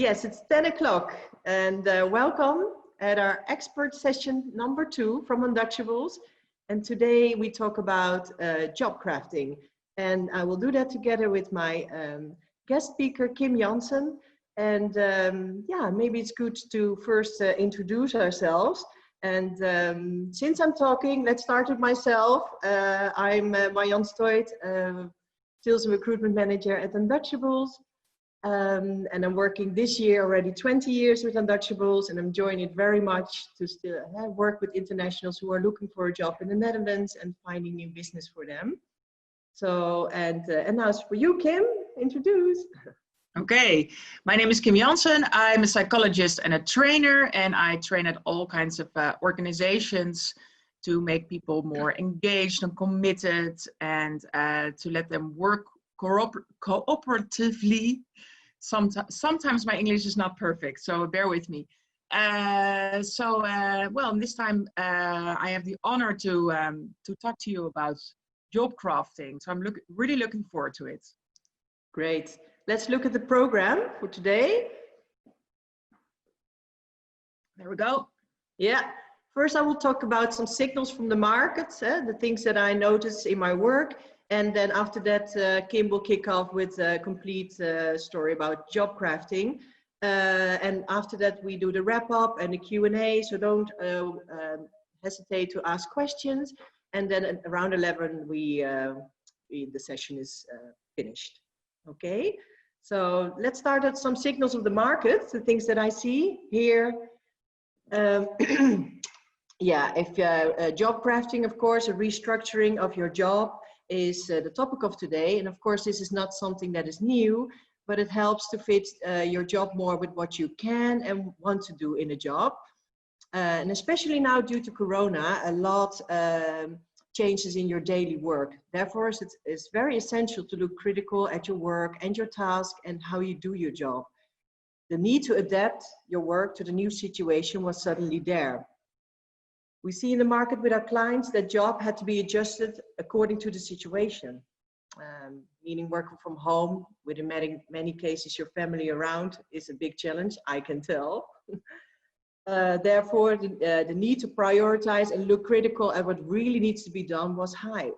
Yes, it's 10 o'clock and welcome at our expert session number 2 from Undutchables. And today we talk about job crafting. And I will do that together with my guest speaker, Kim Jansen. And yeah, maybe it's good to first introduce ourselves. And since I'm talking, let's start with myself. I'm Marjan Stoit, Sales and Recruitment Manager at Undutchables. And I'm working this year already 20 years with Undutchables, and I'm enjoying it very much to still work with internationals who are looking for a job in the Netherlands and finding new business for them. So, and now it's for you, Kim, introduce. Okay, my name is Kim Jansen. I'm a psychologist and a trainer, and I train at all kinds of organizations to make people more engaged and committed, and to let them work cooperatively. Sometimes my English is not perfect, so bear with me. Well, this time I have the honor to talk to you about jobcrafting. So I'm really looking forward to it. Great. Let's look at the program for today. There we go. Yeah. First, I will talk about some signals from the market, the things that I notice in my work. And then after that, Kim will kick off with a complete story about job crafting. And after that, we do the wrap up and the Q&A. So don't hesitate to ask questions. And then around 11, the session is finished. Okay. So let's start at some signals of the market, the things that I see here. Yeah, if job crafting, of course, a restructuring of your job is the topic of today. And of course, this is not something that is new, but it helps to fit your job more with what you can and want to do in a job. And especially now due to Corona, a lot changes in your daily work. Therefore, it's very essential to look critical at your work and your task and how you do your job. The need to adapt your work to the new situation was suddenly there. We see in the market with our clients that job had to be adjusted according to the situation, meaning working from home with in many cases your family around is a big challenge, I can tell. Therefore, the need to prioritize and look critical at what really needs to be done was high.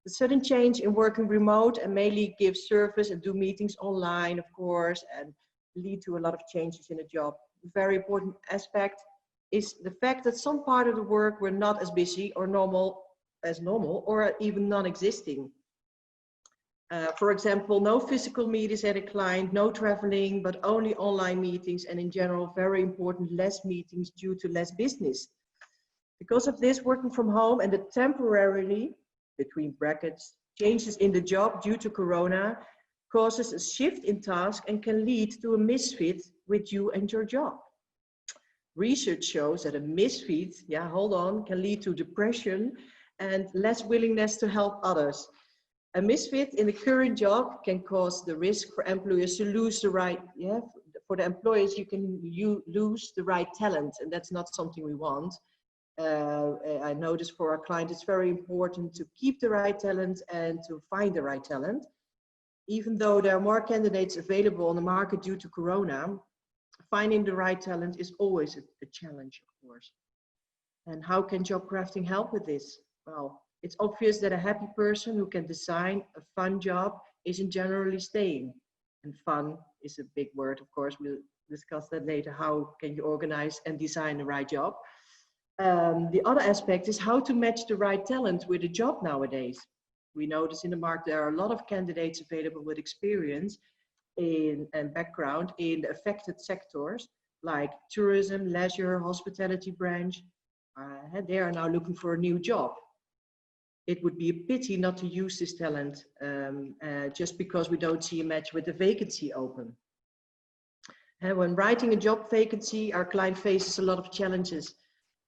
The sudden change in working remote and mainly give service and do meetings online, of course, and lead to a lot of changes in a job. A very important aspect is the fact that some part of the work were not as busy or normal or even non-existing. For example, no physical meetings at a client, no traveling, but only online meetings, and in general, very important, less meetings due to less business. Because of this, working from home and the temporarily, between brackets, changes in the job due to Corona causes a shift in task and can lead to a misfit with you and your job. Research shows that a misfit, can lead to depression and less willingness to help others. A misfit in the current job can cause the risk for employers to lose the right, for the employers you lose the right talent, and that's not something we want. I noticed for our client it's very important to keep the right talent and to find the right talent. Even though there are more candidates available on the market due to Corona, finding the right talent is always a challenge, of course. And how can job crafting help with this? Well, it's obvious that a happy person who can design a fun job isn't generally staying. And fun is a big word, of course. We'll discuss that later. How can you organize and design the right job? The other aspect is how to match the right talent with a job nowadays. We notice in the market there are a lot of candidates available with experience and background in the affected sectors like tourism, leisure, hospitality branch. They are now looking for a new job. It would be a pity not to use this talent just because we don't see a match with the vacancy open. And when writing a job vacancy, our client faces a lot of challenges.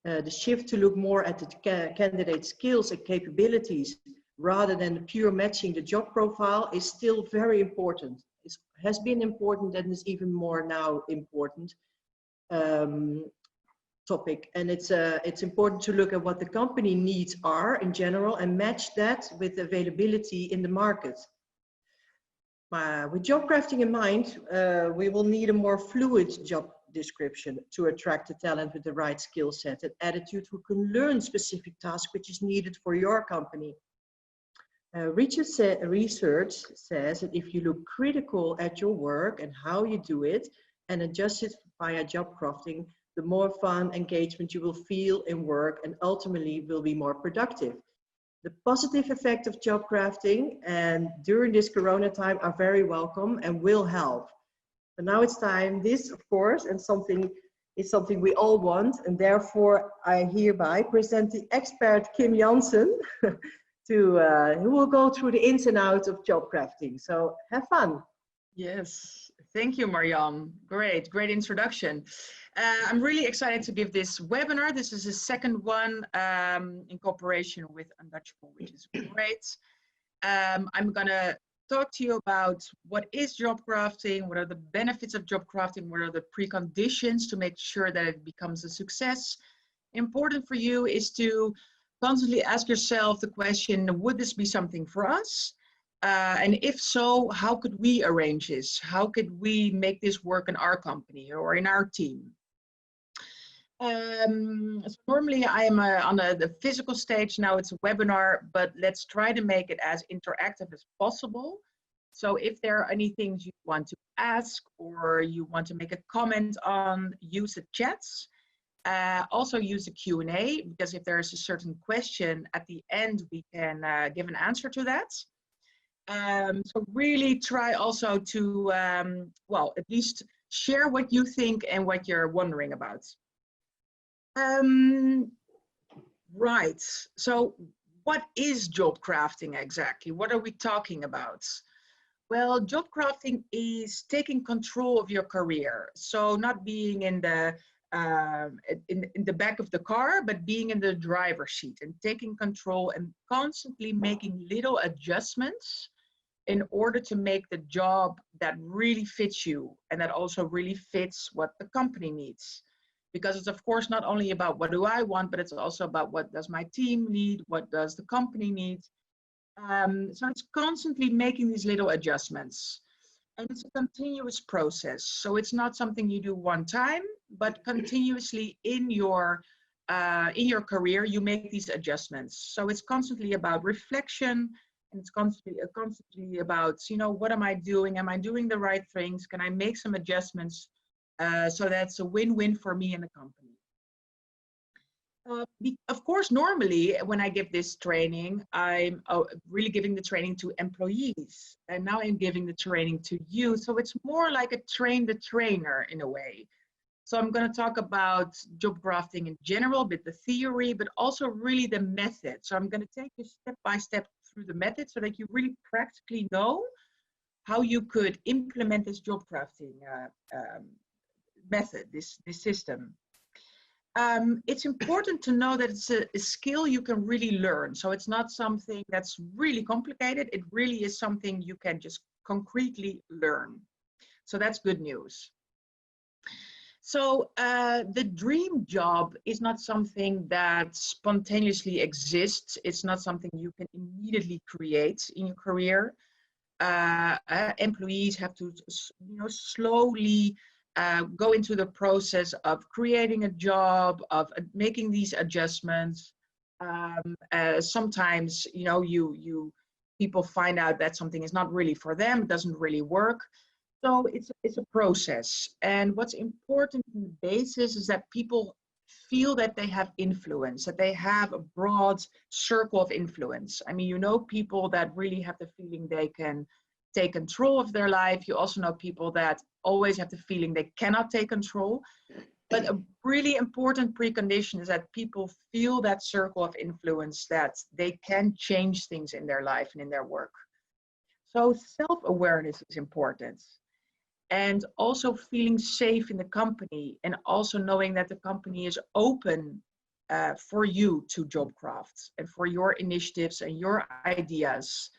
The shift to look more at the candidate's skills and capabilities rather than pure matching the job profile is still very important. It has been important and is even more now important topic. And it's important to look at what the company needs are in general and match that with availability in the market. With job crafting in mind, we will need a more fluid job description to attract the talent with the right skill set and attitude who can learn specific tasks which is needed for your company. Research says that if you look critical at your work and how you do it and adjust it via job crafting, the more fun, engagement you will feel in work and ultimately will be more productive. The positive effect of job crafting and during this Corona time are very welcome and will help. But now it's time, this of course, and something we all want, and therefore I hereby present the expert Kim Jansen who will go through the ins and outs of job crafting. So have fun. Yes, thank you, Marjan. Great introduction. I'm really excited to give this webinar. This is the second one in cooperation with Undutchables, which is great. I'm gonna talk to you about what is job crafting, what are the benefits of job crafting, what are the preconditions to make sure that it becomes a success. Important for you is to constantly ask yourself the question, would this be something for us? And if so, how could we arrange this? How could we make this work in our company or in our team? So normally I am on the physical stage, now it's a webinar, but let's try to make it as interactive as possible. So if there are any things you want to ask or you want to make a comment on, use the chats. Also use the Q&A, because if there's a certain question at the end, we can give an answer to that. So really try also to, well, at least share what you think and what you're wondering about. Right, so what is job crafting exactly? What are we talking about? Well, job crafting is taking control of your career. So not being in the back of the car, but being in the driver's seat and taking control and constantly making little adjustments in order to make the job that really fits you and that also really fits what the company needs. Because it's of course not only about what do I want, but it's also about what does my team need, what does the company need. So it's constantly making these little adjustments. And it's a continuous process. So it's not something you do one time, but continuously in your career, you make these adjustments. So it's constantly about reflection, and it's constantly about, you know, what am I doing? Am I doing the right things? Can I make some adjustments? So that's a win-win for me and the company. Of course, normally when I give this training, I'm really giving the training to employees, and now I'm giving the training to you. So it's more like a train the trainer in a way. So I'm going to talk about job crafting in general, a bit the theory, but also really the method. So I'm going to take you step by step through the method so that you really practically know how you could implement this job crafting method, this system. It's important to know that it's a skill you can really learn. So it's not something that's really complicated. It really is something you can just concretely learn. So that's good news. So the dream job is not something that spontaneously exists. It's not something you can immediately create in your career. Employees have to, you know, slowly go into the process of creating a job, of making these adjustments. Sometimes, you know, people find out that something is not really for them, it doesn't really work. So it's a process. And what's important in the basis is that people feel that they have influence, that they have a broad circle of influence. I mean, you know, people that really have the feeling they can take control of their life. You also know people that always have the feeling they cannot take control. But a really important precondition is that people feel that circle of influence, that they can change things in their life and in their work. So self-awareness is important. And also feeling safe in the company, and also knowing that the company is open for you to job craft and for your initiatives and your ideas.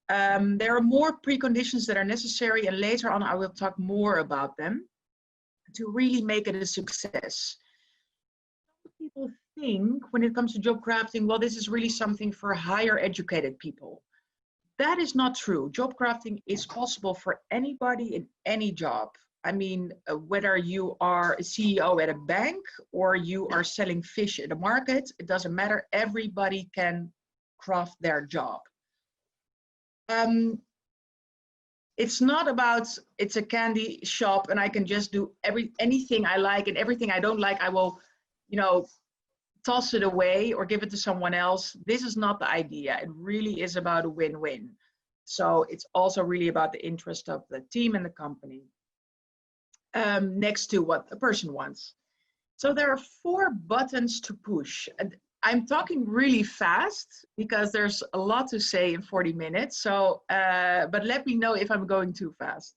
There are more preconditions that are necessary, and later on I will talk more about them to really make it a success. Some people think when it comes to job crafting, well, this is really something for higher educated people. that is not true. Job crafting is possible for anybody in any job. I mean, whether you are a CEO at a bank or you are selling fish at the market, it doesn't matter. Everybody can craft their job. It's not about it's a candy shop and I can just do anything I like, and everything I don't like I will, you know, toss it away or give it to someone else. This is not the idea. It really is about a win-win. So it's also really about the interest of the team and the company. Next to what a person wants. So there are 4 buttons to push. And I'm talking really fast because there's a lot to say in 40 minutes. So, but let me know if I'm going too fast.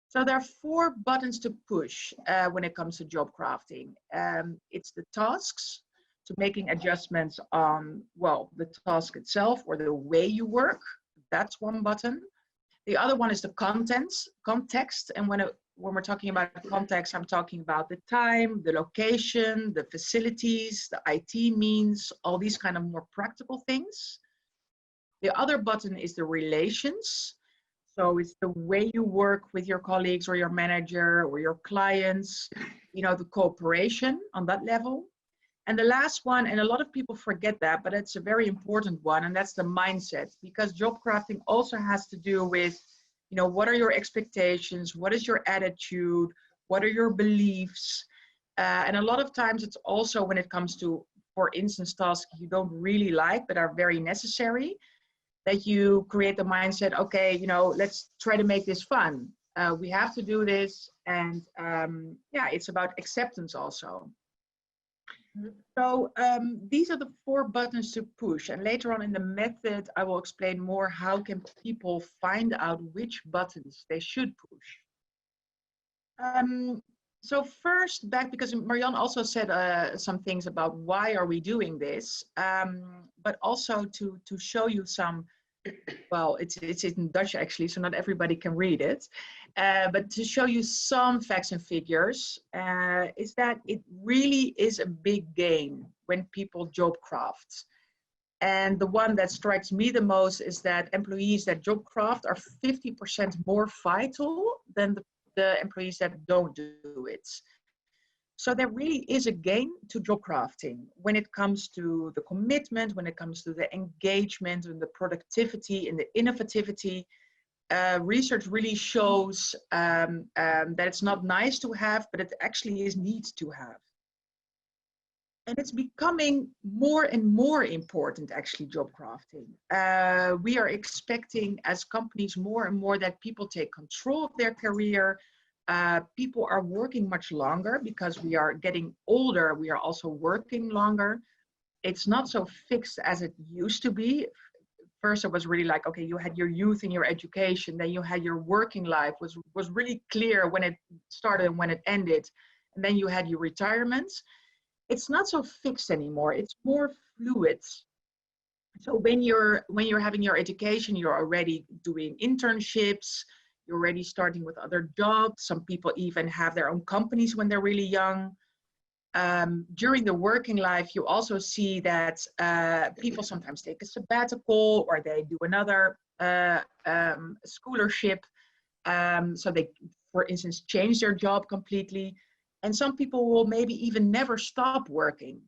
So there are 4 buttons to push when it comes to job crafting. It's the tasks, to making adjustments on, well, the task itself or the way you work. That's one button. The other one is the context. And when we're talking about context, I'm talking about the time, the location, the facilities, the IT means, all these kind of more practical things. The other button is the relations. So it's the way you work with your colleagues or your manager or your clients, you know, the cooperation on that level. And the last one, and a lot of people forget that, but it's a very important one, and that's the mindset, because job crafting also has to do with, you know, what are your expectations? What is your attitude? What are your beliefs? And a lot of times it's also when it comes to, for instance, tasks you don't really like, but are very necessary, that you create the mindset, okay, you know, let's try to make this fun. We have to do this. And yeah, it's about acceptance also. So these are the 4 buttons to push, and later on in the method I will explain more how can people find out which buttons they should push. So first back, because Marjan also said some things about why are we doing this, but also to show you some, well, it's in Dutch actually, so not everybody can read it. But to show you some facts and figures, is that it really is a big gain when people job craft. And the one that strikes me the most is that employees that job craft are 50% more vital than the employees that don't do it. So there really is a gain to job crafting when it comes to the commitment, when it comes to the engagement and the productivity and the innovativity. Research really shows that it's not nice to have, but it actually is need to have. And it's becoming more and more important, actually, job crafting. We are expecting as companies more and more that people take control of their career. People are working much longer because we are getting older. We are also working longer. It's not so fixed as it used to be. First, it was really like, okay, you had your youth and your education, then you had your working life, was really clear when it started and when it ended. And then you had your retirements. It's not so fixed anymore. It's more fluid. So when you're having your education, you're already doing internships, you're already starting with other jobs. Some people even have their own companies when they're really young. During the working life, you also see that people sometimes take a sabbatical or they do another scholarship. So they, for instance, change their job completely. And some people will maybe even never stop working.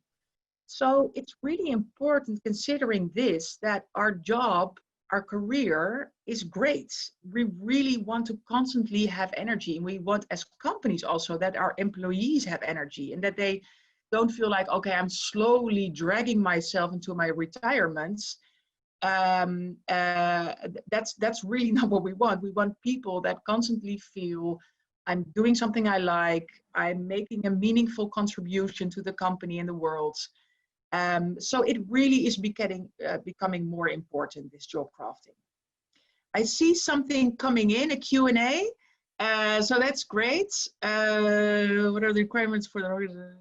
So it's really important, considering this, that our job, our career is great. We really want to constantly have energy. And we want, as companies also, that our employees have energy and that they don't feel like, okay, I'm slowly dragging myself into my retirements. That's really not what we want. We want people that constantly feel, I'm doing something I like, I'm making a meaningful contribution to the company and the world. So it really is becoming more important, this job crafting. I see something coming in, a Q&A, so that's great. What are the requirements for the...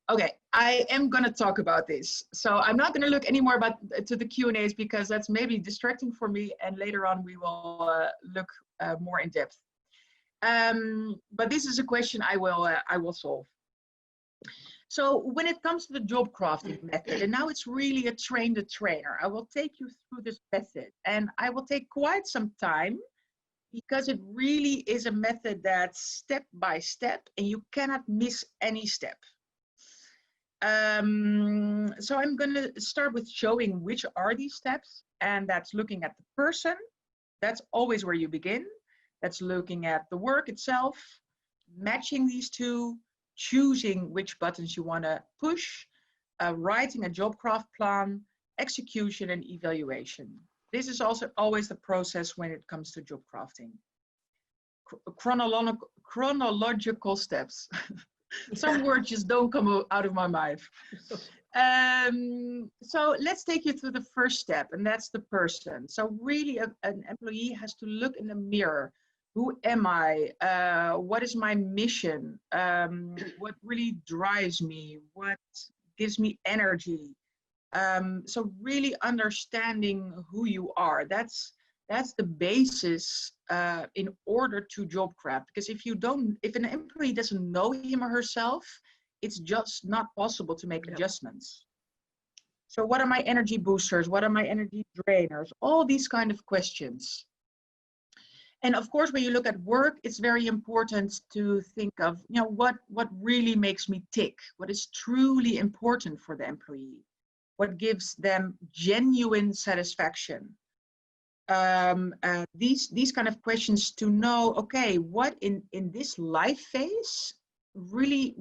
Okay, I am gonna talk about this. So I'm not gonna look anymore to the Q&As because that's maybe distracting for me, and later on we will look more in depth. But this is a question I will solve. So when it comes to the job crafting method, and now it's really a train the trainer, I will take you through this method, and I will take quite some time because it really is a method that's step by step and you cannot miss any step. So I'm going to start with showing which are these steps, and that's looking at the person. That's always where you begin. That's looking at the work itself, matching these two, choosing which buttons you want to push, writing a job craft plan, execution, and evaluation. This is also always the process when it comes to job crafting. Chronological steps. Some words just don't come out of my mouth. So let's take you through the first step, and that's the person. So really an employee has to look in the mirror. Who am I? What is my mission? What really drives me? What gives me energy? So really understanding who you are. That's the basis in order to job craft. Because if an employee doesn't know him or herself, it's just not possible to make adjustments. So what are my energy boosters? What are my energy drainers? All these kind of questions. And of course, when you look at work, it's very important to think of, what really makes me tick? What is truly important for the employee? What gives them genuine satisfaction? These kind of questions to know, okay, what in this life phase really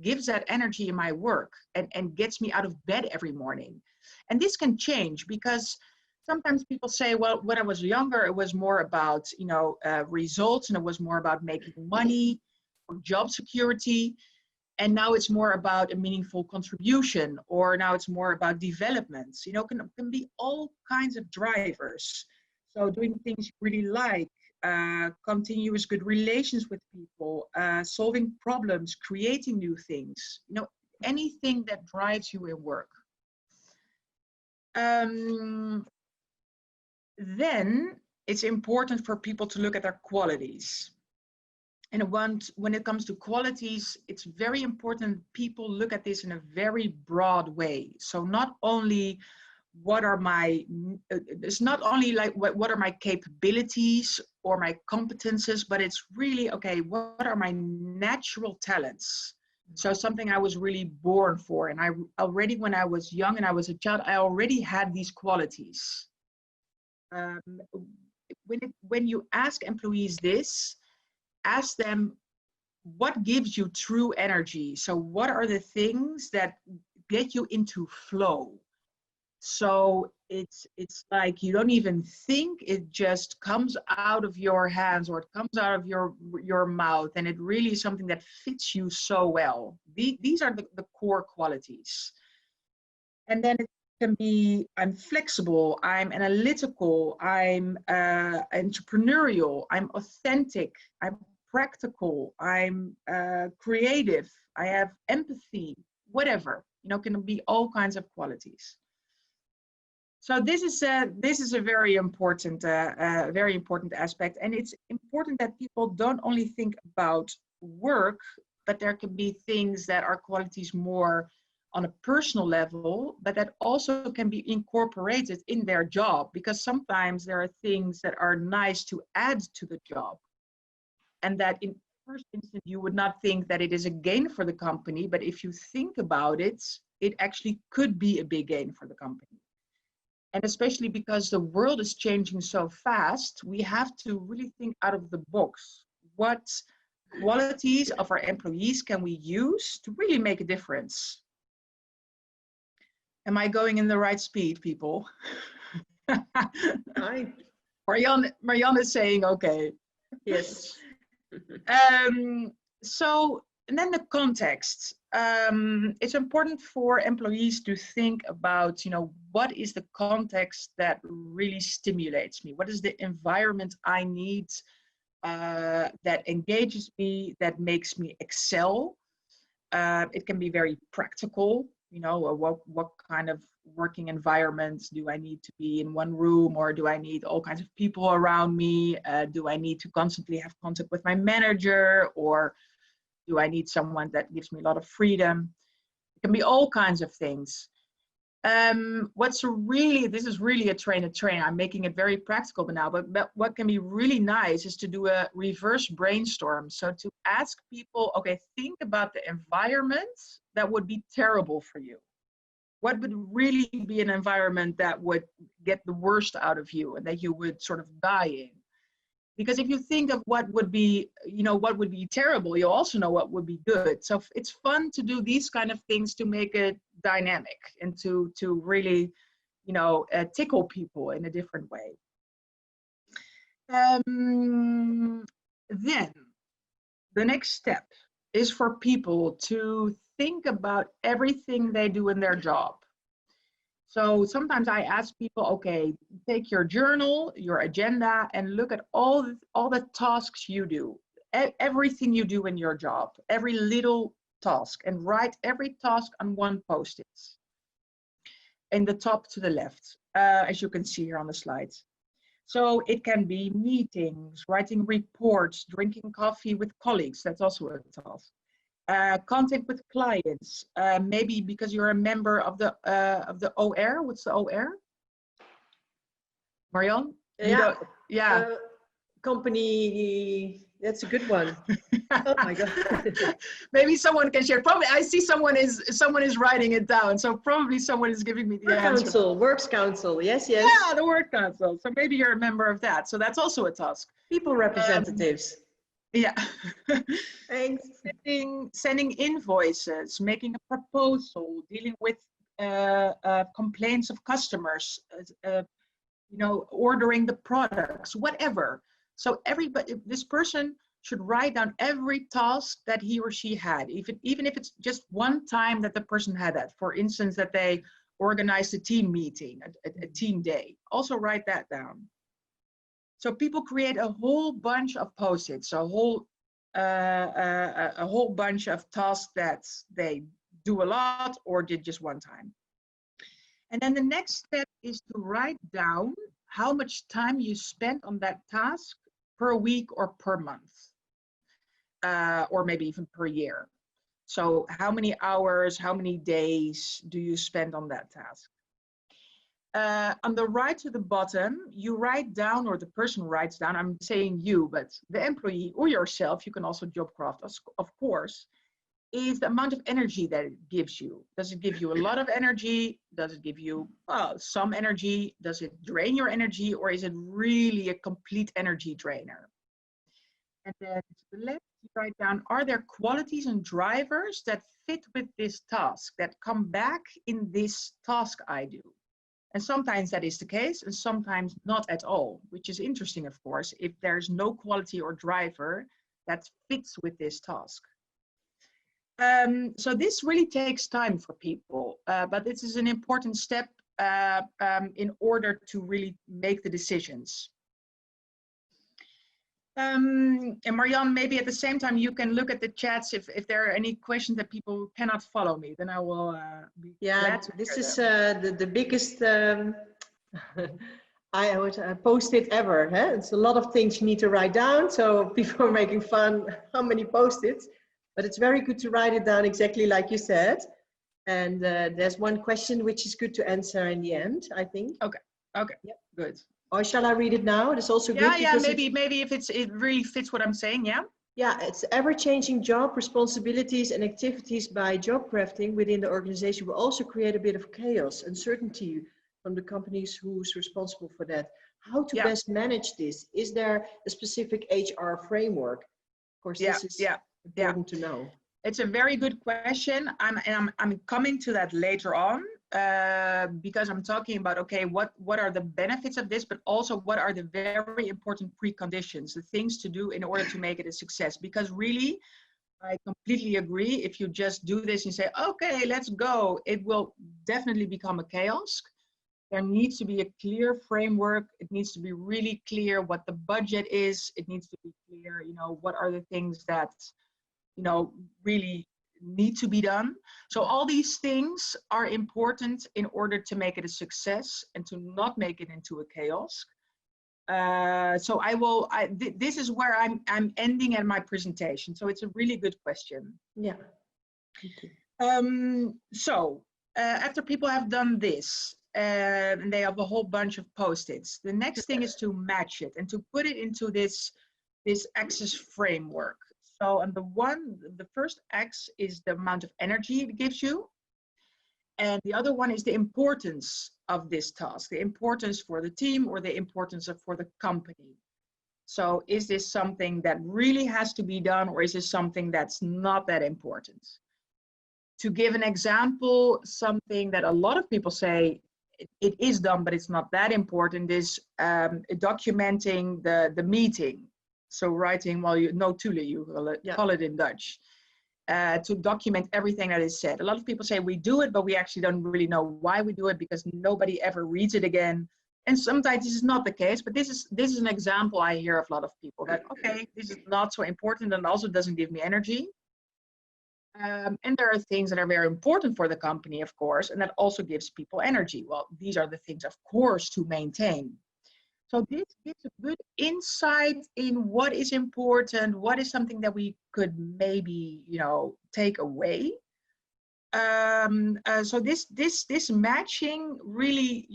gives that energy in my work and gets me out of bed every morning. And this can change because sometimes people say, well, when I was younger, it was more about, results, and it was more about making money or job security. And now it's more about a meaningful contribution, or now it's more about developments. Can be all kinds of drivers. So doing things you really like, continuous good relations with people, solving problems, creating new things, anything that drives you in work. Then it's important for people to look at their qualities. And when it comes to qualities, it's very important people look at this in a very broad way. So not only what are my capabilities or my competences, but it's really, okay, what are my natural talents? So something I was really born for. And I already, when I was young and I was a child, I already had these qualities. When you ask employees this, ask them, what gives you true energy? So what are the things that get you into flow? So it's like you don't even think, it just comes out of your hands or it comes out of your mouth, and it really is something that fits you so well. These are the core qualities. And then it can be, I'm flexible, I'm analytical, I'm entrepreneurial, I'm authentic, I'm practical, I'm creative, I have empathy, whatever, can be all kinds of qualities. So this is a very important aspect, and it's important that people don't only think about work, but there can be things that are qualities more on a personal level, but that also can be incorporated in their job, because sometimes there are things that are nice to add to the job, and that in first instance you would not think that it is a gain for the company, but if you think about it, it actually could be a big gain for the company. And especially because the world is changing so fast, we have to really think out of the box. What qualities of our employees can we use to really make a difference? Am I going in the right speed, people? Marjan is saying okay. Yes. And then the context. It's important for employees to think about, what is the context that really stimulates me? What is the environment I need that engages me, that makes me excel? It can be very practical, what kind of working environments do I need to be in one room, or do I need all kinds of people around me? Do I need to constantly have contact with my manager, or Do I need someone that gives me a lot of freedom? It can be all kinds of things. This is really a train. I'm making it very practical now, but what can be really nice is to do a reverse brainstorm. So to ask people, okay, think about the environment that would be terrible for you. What would really be an environment that would get the worst out of you and that you would sort of die in? Because if you think of what would be, what would be terrible, you also know what would be good. So it's fun to do these kind of things to make it dynamic and to really, tickle people in a different way. Then the next step is for people to think about everything they do in their job. So sometimes I ask people, okay, take your journal, your agenda, and look at all the tasks you do, everything you do in your job, every little task, and write every task on one Post-it in the top to the left, as you can see here on the slides. So it can be meetings, writing reports, drinking coffee with colleagues. That's also a task. Contact with clients, maybe because you're a member of the OR. What's the OR? Marjan? Yeah. Company. That's a good one. Oh my God. Maybe someone can share. Probably I see someone is writing it down. So probably someone is giving me the answer. Council, Works Council. Yes. Yeah, the Work Council. So maybe you're a member of that. So that's also a task. People representatives. Yeah. Thanks. Sending invoices, making a proposal, dealing with complaints of customers, ordering the products, whatever. So this person should write down every task that he or she had, even if it's just one time that the person had that. For instance, that they organized a team meeting, a team day. Also write that down. So people create a whole bunch of Post-its, a whole bunch of tasks that they do a lot or did just one time. And then the next step is to write down how much time you spent on that task per week or per month, or maybe even per year. So how many hours, how many days do you spend on that task? On the right to the bottom, you write down, or the person writes down, I'm saying you, but the employee or yourself, you can also Jobcraft, of course, is the amount of energy that it gives you. Does it give you a lot of energy? Does it give you some energy? Does it drain your energy, or is it really a complete energy drainer? And then to the left, you write down, are there qualities and drivers that fit with this task, that come back in this task I do? And sometimes that is the case, and sometimes not at all, which is interesting, of course, if there's no quality or driver that fits with this task. So this really takes time for people, but this is an important step in order to really make the decisions. And Marjan, maybe at the same time you can look at the chats if there are any questions that people cannot follow me, then I will be glad to this hear is them. the biggest Post-it ever. Huh? It's a lot of things you need to write down, so people are making fun how many Post-its, but it's very good to write it down exactly like you said. And there's one question which is good to answer in the end, I think. Okay, yep. Good. Or shall I read it now? It's also good. Yeah, maybe if it really fits what I'm saying, yeah. Yeah, it's ever-changing job responsibilities and activities by Jobcrafting within the organization will also create a bit of chaos, uncertainty from the companies who's responsible for that. How to best manage this? Is there a specific HR framework? Of course, this is important to know. It's a very good question. I'm coming to that later on. Because I'm talking about, okay, what are the benefits of this, but also what are the very important preconditions, the things to do in order to make it a success. Because really, I completely agree, if you just do this and say, okay, let's go, it will definitely become a chaos. There needs to be a clear framework. It needs to be really clear what the budget is. It needs to be clear, what are the things that, really need to be done. So all these things are important in order to make it a success and to not make it into a chaos. So this is where I'm ending at my presentation. So it's a really good question. Yeah. Thank you. After people have done this, and they have a whole bunch of post-its, the next thing is to match it and to put it into this axis framework. So on the first X is the amount of energy it gives you. And the other one is the importance of this task, the importance for the team or the importance for the company. So is this something that really has to be done, or is this something that's not that important? To give an example, something that a lot of people say it is done, but it's not that important, is documenting the meeting. So writing, well, notulen, you call it in Dutch. To document everything that is said. A lot of people say we do it, but we actually don't really know why we do it, because nobody ever reads it again. And sometimes this is not the case, but this is an example I hear of a lot of people that, okay, this is not so important and also doesn't give me energy. And there are things that are very important for the company, of course, and that also gives people energy. Well, these are the things, of course, to maintain. So this gives a good insight in what is important, what is something that we could maybe, take away. So this matching really,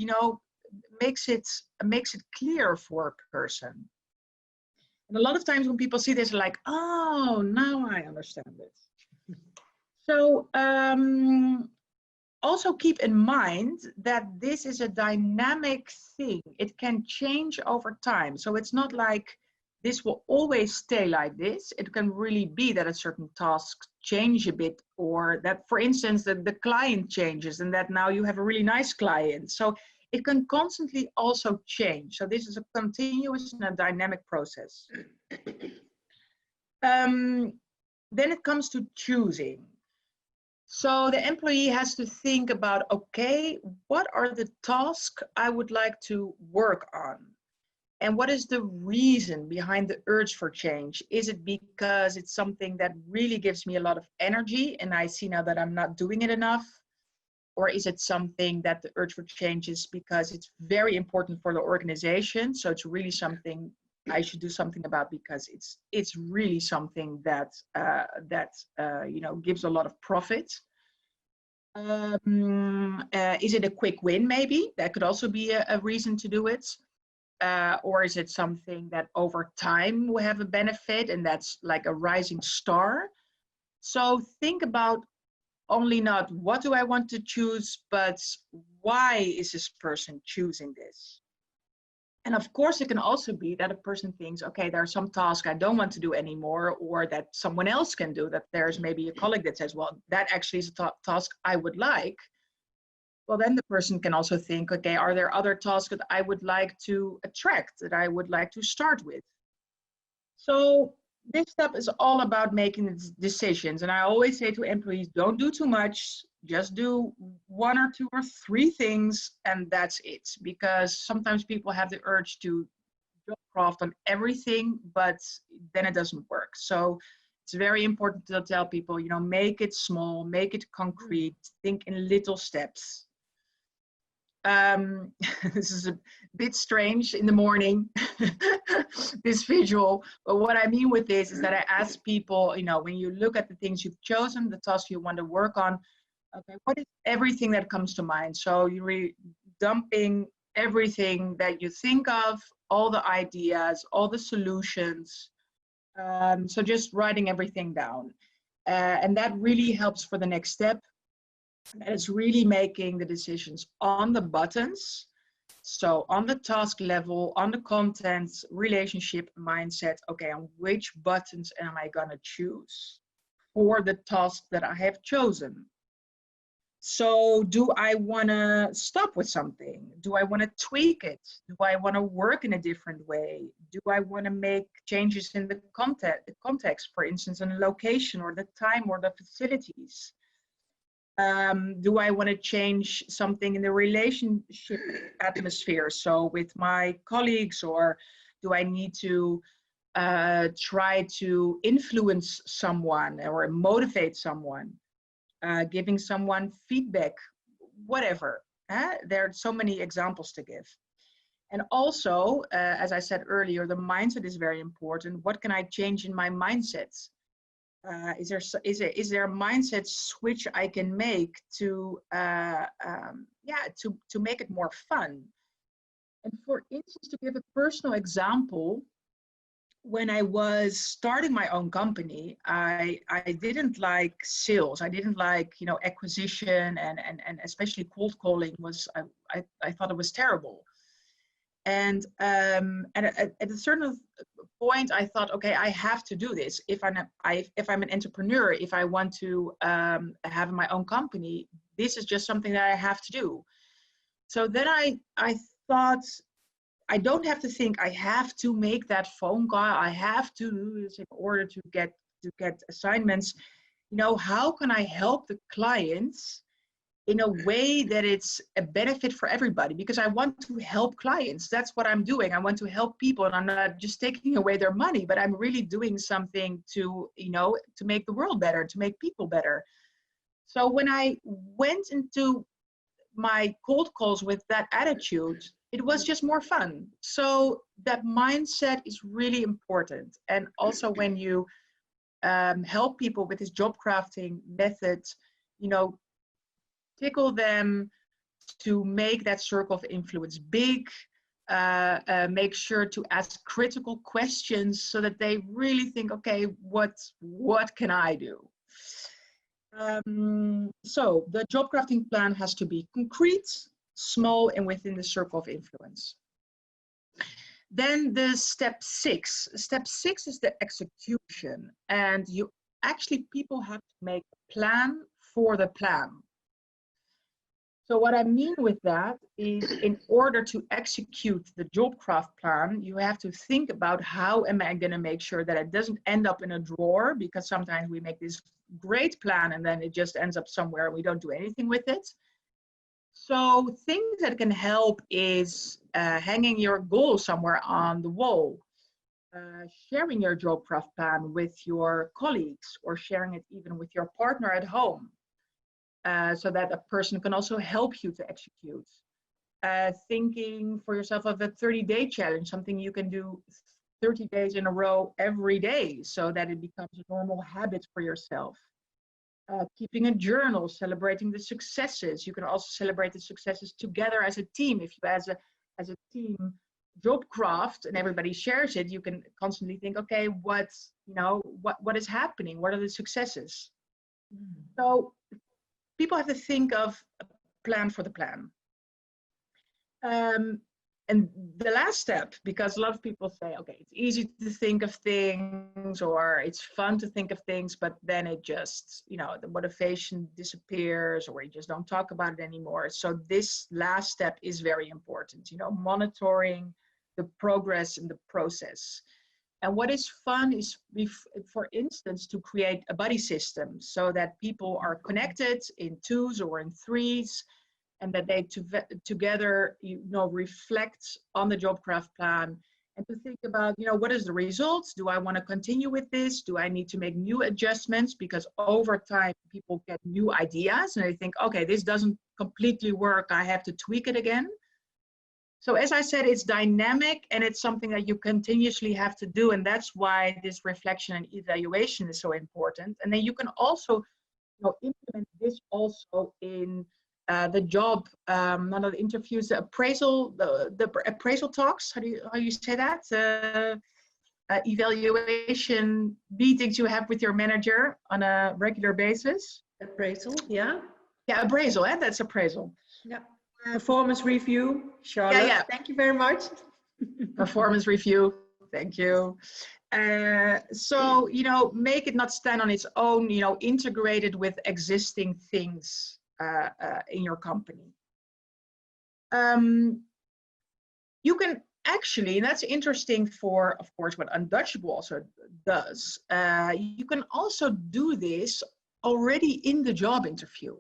makes it clear for a person. And a lot of times when people see this, they're like, oh, now I understand it. So also keep in mind that this is a dynamic thing. It can change over time. So it's not like this will always stay like this. It can really be that a certain task change a bit, or that, for instance, that the client changes and that now you have a really nice client. So it can constantly also change. So this is a continuous and a dynamic process. Then it comes to choosing. So the employee has to think about, okay, what are the tasks I would like to work on? And what is the reason behind the urge for change? Is it because it's something that really gives me a lot of energy and I see now that I'm not doing it enough? Or is it something that the urge for change is because it's very important for the organization? So it's really something I should do something about because it's really something that gives a lot of profit. Is it a quick win? Maybe that could also be a reason to do it. Or is it something that over time will have a benefit, and that's like a rising star? So think about only not what do I want to choose, but why is this person choosing this? And of course, it can also be that a person thinks, okay, there are some tasks I don't want to do anymore, or that someone else can do, that there's maybe a colleague that says, well, that actually is a task I would like. Well, then the person can also think, okay, are there other tasks that I would like to attract, that I would like to start with? So this step is all about making decisions. And I always say to employees, don't do too much. Just do 1 or 2 or 3 things, and that's it. Because sometimes people have the urge to jobcraft on everything, but then it doesn't work. So it's very important to tell people, make it small, make it concrete, think in little steps. This is a bit strange in the morning, this visual, but what I mean with this is that I ask people, when you look at the things you've chosen, the tasks you want to work on, okay, what is everything that comes to mind? So you're dumping everything that you think of, all the ideas, all the solutions. So just writing everything down. And that really helps for the next step. And it's really making the decisions on the buttons. So on the task level, on the contents, relationship, mindset, okay, on which buttons am I gonna choose for the task that I have chosen? So do I wanna stop with something? Do I wanna tweak it? Do I wanna work in a different way? Do I wanna make changes in the context, for instance, in the location or the time or the facilities? Do I want to change something in the relationship atmosphere? So with my colleagues, or do I need to try to influence someone or motivate someone, giving someone feedback, whatever. There are so many examples to give. And also, as I said earlier, the mindset is very important. What can I change in my mindset? Is there a mindset switch I can make to to make it more fun? And for instance, to give a personal example, when I was starting my own company, I didn't like sales. I didn't like, you know, acquisition and especially cold calling was, I thought it was terrible. And at a certain point, I thought, okay, I have to do this. If I'm an entrepreneur, if I want to have my own company, this is just something that I have to do. So then I thought, I don't have to think I have to make that phone call. I have to do this in order to get assignments. You know, how can I help the clients in a way that it's a benefit for everybody? Because I want to help clients. That's what I'm doing. I want to help people, and I'm not just taking away their money, but I'm really doing something to, you know, to make the world better, to make people better. So when I went into my cold calls with that attitude, it was just more fun. So that mindset is really important. And also when you help people with this job crafting method, you know, tickle them to make that circle of influence big, make sure to ask critical questions so that they really think, okay, what can I do? So the job crafting plan has to be concrete, small, and within the circle of influence. Then the step 6. Step 6 is the execution. And people have to make a plan for the plan. So what I mean with that is, in order to execute the Jobcraft plan, you have to think about, how am I going to make sure that it doesn't end up in a drawer? Because sometimes we make this great plan and then it just ends up somewhere and we don't do anything with it. So things that can help is hanging your goal somewhere on the wall, sharing your Jobcraft plan with your colleagues, or sharing it even with your partner at home. So that a person can also help you to execute. Thinking for yourself of a 30-day challenge, something you can do 30 days in a row every day, so that it becomes a normal habit for yourself. Keeping a journal, celebrating the successes. You can also celebrate the successes together as a team. If you as a team Jobcraft and everybody shares it, you can constantly think, okay, what is happening? What are the successes? So people have to think of a plan for the plan. And the last step, because a lot of people say, okay, it's easy to think of things, or it's fun to think of things, but then it just, you know, the motivation disappears, or you just don't talk about it anymore. So this last step is very important, you know, monitoring the progress in the process. And what is fun is, for instance, to create a buddy system so that people are connected in 2s or in 3s, and that they together, you know, reflect on the Jobcraft plan, and to think about, you know, what is the results? Do I want to continue with this? Do I need to make new adjustments? Because over time, people get new ideas and they think, okay, this doesn't completely work. I have to tweak it again. So as I said, it's dynamic, and it's something that you continuously have to do. And that's why this reflection and evaluation is so important. And then you can also, you know, implement this also in the job, not the interviews, the appraisal, the appraisal talks. How do you say that? Evaluation meetings you have with your manager on a regular basis. Appraisal, yeah. Yeah, appraisal. That's appraisal. Yeah. Performance review, Charlotte. Yeah. Thank you very much. Performance review. Thank you. So, you know, make it not stand on its own, you know, integrate it with existing things in your company. You can actually, and that's interesting for, of course, what Undutchable also does, you can also do this already in the job interview.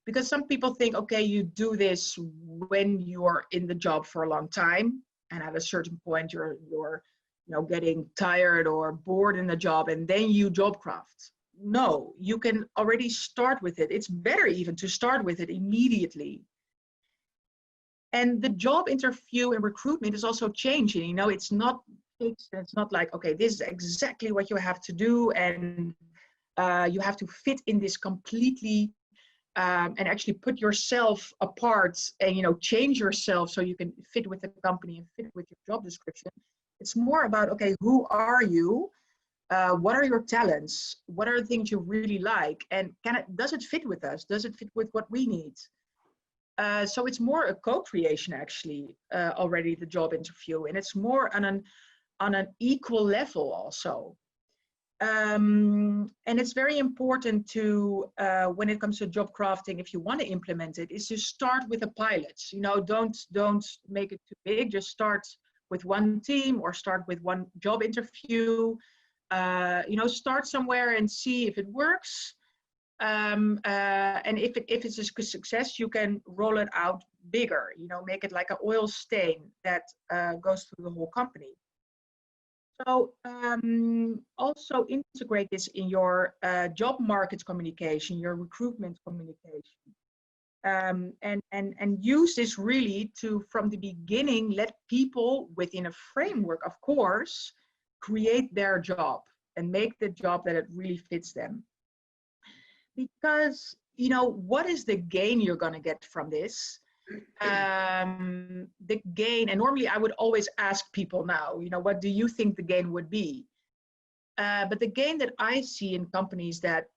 Because some people think, okay, you do this when you're in the job for a long time, and at a certain point you're you know, getting tired or bored in the job, and then you Jobcraft. No, you can already start with it. It's better even to start with it immediately. And the job interview and recruitment is also changing. You know, it's not fixed. It's not like, okay, this is exactly what you have to do, and you have to fit in this completely, and actually put yourself apart and, you know, change yourself so you can fit with the company and fit with your job description. It's more about, okay, who are you? What are your talents? What are the things you really like? And does it fit with us? Does it fit with what we need? So it's more a co-creation, actually, already, the job interview. And it's more on an equal level also. And it's very important to, when it comes to job crafting, if you want to implement it, is to start with a pilot. You know, don't make it too big. Just start with one team or start with one job interview. You know, start somewhere and see if it works. And if it's a success, you can roll it out bigger. You know, make it like an oil stain that goes through the whole company. So also integrate this in your job market communication, your recruitment communication, and use this really to, from the beginning, let people within a framework, of course, create their job and make the job that it really fits them. Because, you know, what is the gain you're going to get from this? The gain, and normally I would always ask people now, you know, what do you think the gain would be? But the gain that I see in companies that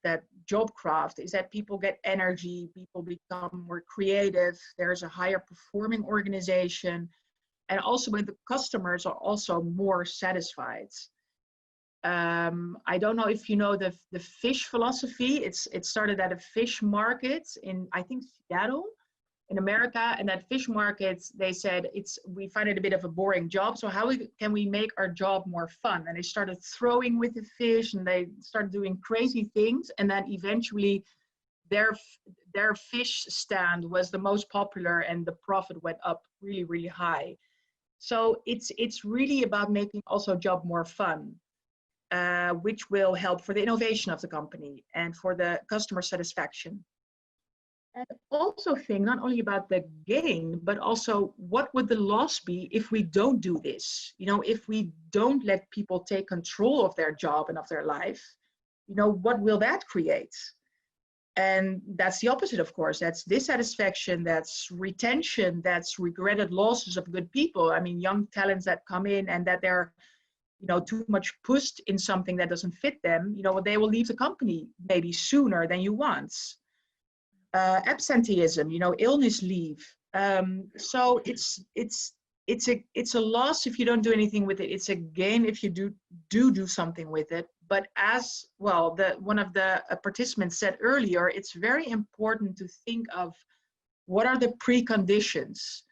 Jobcraft is that people get energy, people become more creative, there's a higher performing organization, and also when the customers are also more satisfied. I don't know if you know the fish philosophy. It started at a fish market in, I think, Seattle in America, and that fish market, they said, we find it a bit of a boring job, so how can we make our job more fun? And they started throwing with the fish, and they started doing crazy things, and then eventually their fish stand was the most popular, and the profit went up really, really high. So it's really about making also job more fun, which will help for the innovation of the company and for the customer satisfaction. And also think not only about the gain, but also what would the loss be if we don't do this? You know, if we don't let people take control of their job and of their life, you know, what will that create? And that's the opposite, of course. That's dissatisfaction, that's retention, that's regretted losses of good people. I mean, young talents that come in and that they're, you know, too much pushed in something that doesn't fit them, you know, they will leave the company maybe sooner than you want. Absenteeism, you know, illness leave. So it's a loss if you don't do anything with it. It's a gain if you do something with it. But as well, one of the participants said earlier, it's very important to think of what are the preconditions.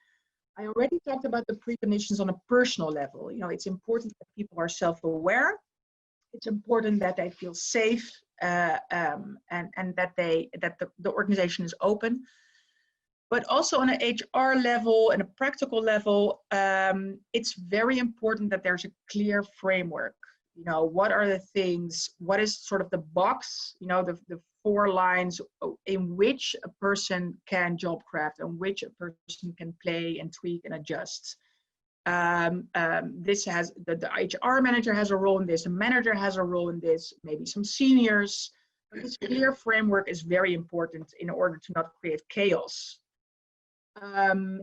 I already talked about the preconditions on a personal level. You know, it's important that people are self-aware. It's important that they feel safe, and that the organization is open. But also on an HR level and a practical level, it's very important that there's a clear framework. You know, what are the things, what is sort of the box, you know, the 4 lines in which a person can job craft and which a person can play and tweak and adjust. This has, the HR manager has a role in this, the manager has a role in this, maybe some seniors. But this clear framework is very important in order to not create chaos.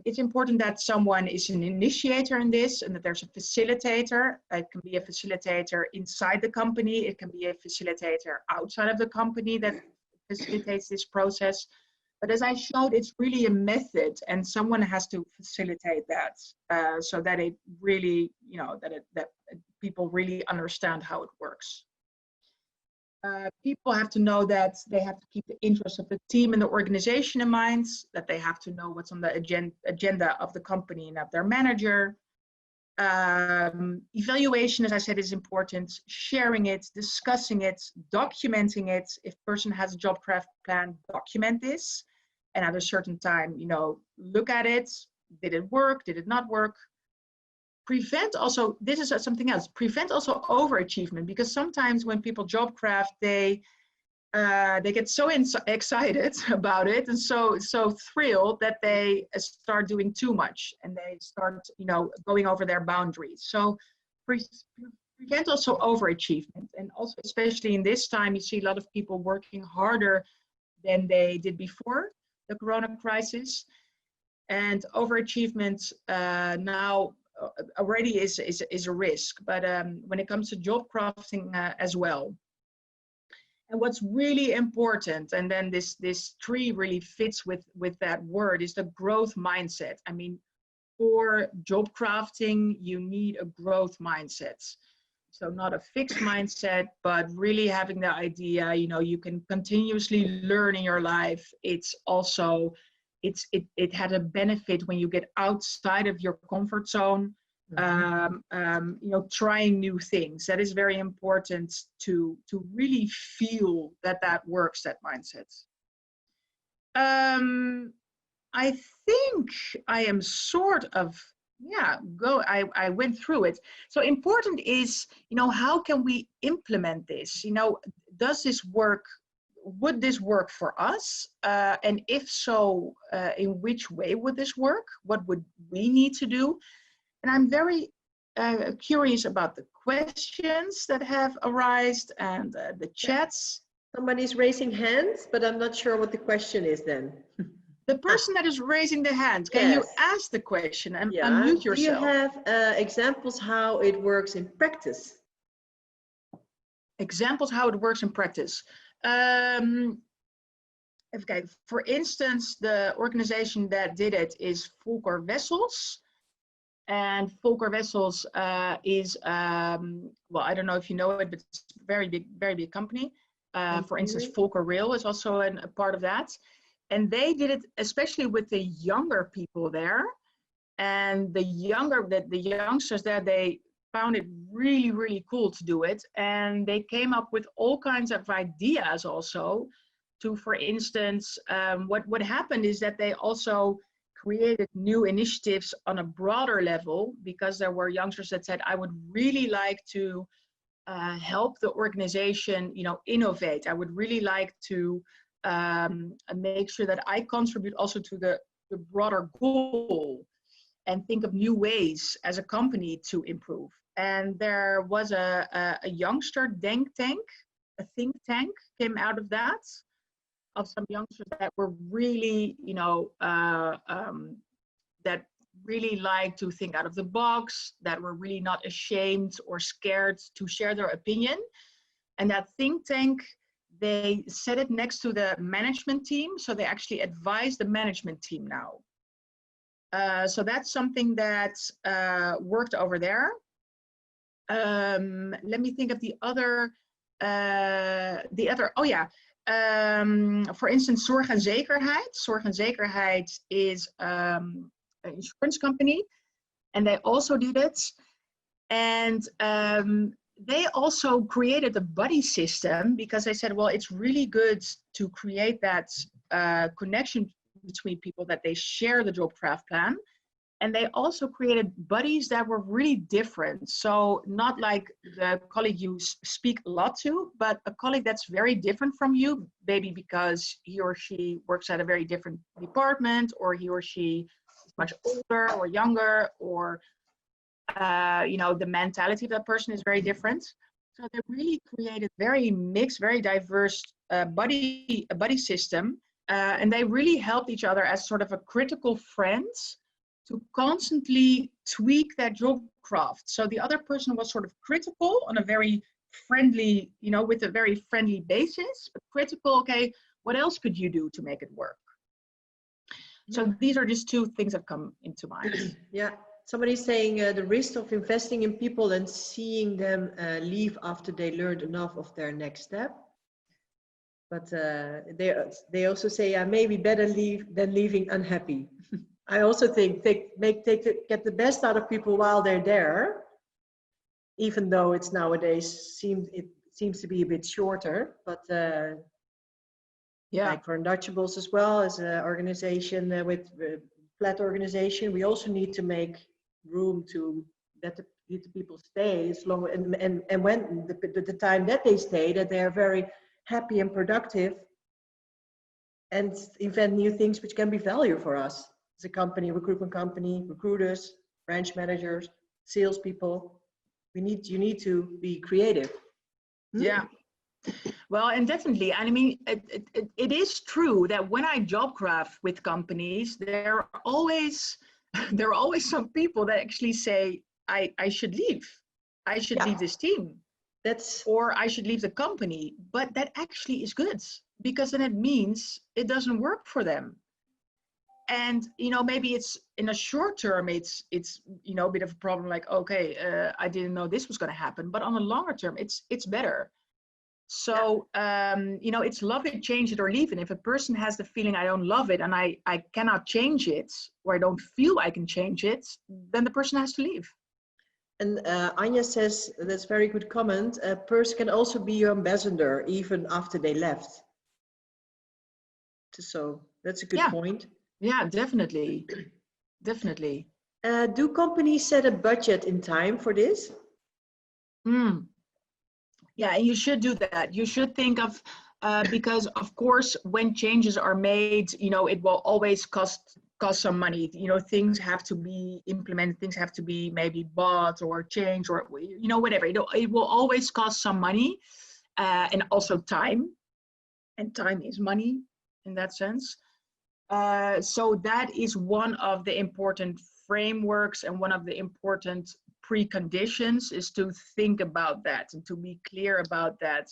It's important that someone is an initiator in this and that there's a facilitator. It can be a facilitator inside the company. It can be a facilitator outside of the company that facilitates this process. But as I showed, it's really a method, and someone has to facilitate that, so that it really, you know, that people really understand how it works. People have to know that they have to keep the interests of the team and the organization in mind, that they have to know what's on the agenda of the company and of their manager. Evaluation, as I said, is important. Sharing it, discussing it, documenting it. If a person has a job craft plan, document this. And at a certain time, you know, look at it. Did it work? Did it not work? Prevent also, this is something else, prevent also overachievement, because sometimes when people job craft, they they get so excited about it and so thrilled that they start doing too much, and they start, going over their boundaries. So prevent also overachievement, and also especially in this time, you see a lot of people working harder than they did before the Corona crisis, and overachievement now already is a risk. But when it comes to job crafting as well. And what's really important, and then this tree really fits with that word, is the growth mindset. I mean, for job crafting, you need a growth mindset. So not a fixed mindset, but really having the idea, you can continuously learn in your life. It's also, it had a benefit when you get outside of your comfort zone. Trying new things. That is very important to really feel that works, that mindset. I think I am sort of, I went through it. So important is, how can we implement this? Does this work? Would this work for us? And if so, in which way would this work? What would we need to do? And I'm very curious about the questions that have arisen and the chats. Somebody's raising hands, but I'm not sure what the question is then. The person that is raising the hand, can you ask the question and unmute yourself? Do you have examples how it works in practice? Examples how it works in practice. Okay, for instance, the organization that did it is Volker Wessels. And Volker Wessels is, well, I don't know if you know it, but it's a very big company. For instance, Volker Rail is also a part of that. And they did it especially with the younger people there. And the youngsters there, they found it really, really cool to do it. And they came up with all kinds of ideas also to, for instance, what happened is that they also created new initiatives on a broader level, because there were youngsters that said, I would really like to help the organization, innovate. I would really like to make sure that I contribute also to the broader goal and think of new ways as a company to improve. And there was a youngster think tank came out of that, of some youngsters that were really, that really like to think out of the box, that were really not ashamed or scared to share their opinion. And that think tank, they set it next to the management team. So they actually advise the management team now. So that's something that worked over there. Let me think of the other, oh yeah. For instance, Zorg en Zekerheid. Zorg en Zekerheid is an insurance company, and they also did it. And they also created a buddy system, because they said, well, it's really good to create that connection between people, that they share the Jobcraft plan. And they also created buddies that were really different. So not like the colleague you speak a lot to, but a colleague that's very different from you, maybe because he or she works at a very different department, or he or she is much older or younger, or the mentality of that person is very different. So they really created very mixed, very diverse buddy system. And they really helped each other as sort of a critical friends to constantly tweak that job craft. So the other person was sort of critical on a very friendly, with a very friendly basis, but critical, okay, what else could you do to make it work? So these are just two things that come into mind. Yeah, somebody's saying the risk of investing in people and seeing them leave after they learned enough of their next step. But they also say, maybe better leave than leaving unhappy. I also think get the best out of people while they're there, even though it's nowadays seems to be a bit shorter. But like for Undutchables as well, as an organization with flat organization, we also need to make room to let the people stay as long, and when the time that they stay, that they're happy and productive, and invent new things which can be value for us as a company, recruitment company, recruiters, branch managers, salespeople. You need to be creative. Yeah. Well, and definitely, I mean, it is true that when I job craft with companies, there are always some people that actually say, I should leave. I should leave this team. Or I should leave the company. But that actually is good, because then it means it doesn't work for them. And, you know, maybe it's in a short term, it's you know, a bit of a problem, like, okay, I didn't know this was going to happen. But on a longer term, it's better. So, you know, it's love it, change it, or leave it. If a person has the feeling I don't love it and I cannot change it, or I don't feel I can change it, then the person has to leave. And Anja says, that's a very good comment, a person can also be your ambassador even after they left. So that's a good point. Yeah, definitely. Definitely. Do companies set a budget in time for this? Yeah, and you should do that. You should think of, because of course, when changes are made, you know, it will always cost some money. You know, things have to be implemented, things have to be maybe bought or changed, or, you know, whatever. It will always cost some money, and also time. And time is money in that sense. So that is one of the important frameworks, and one of the important preconditions is to think about that and to be clear about that.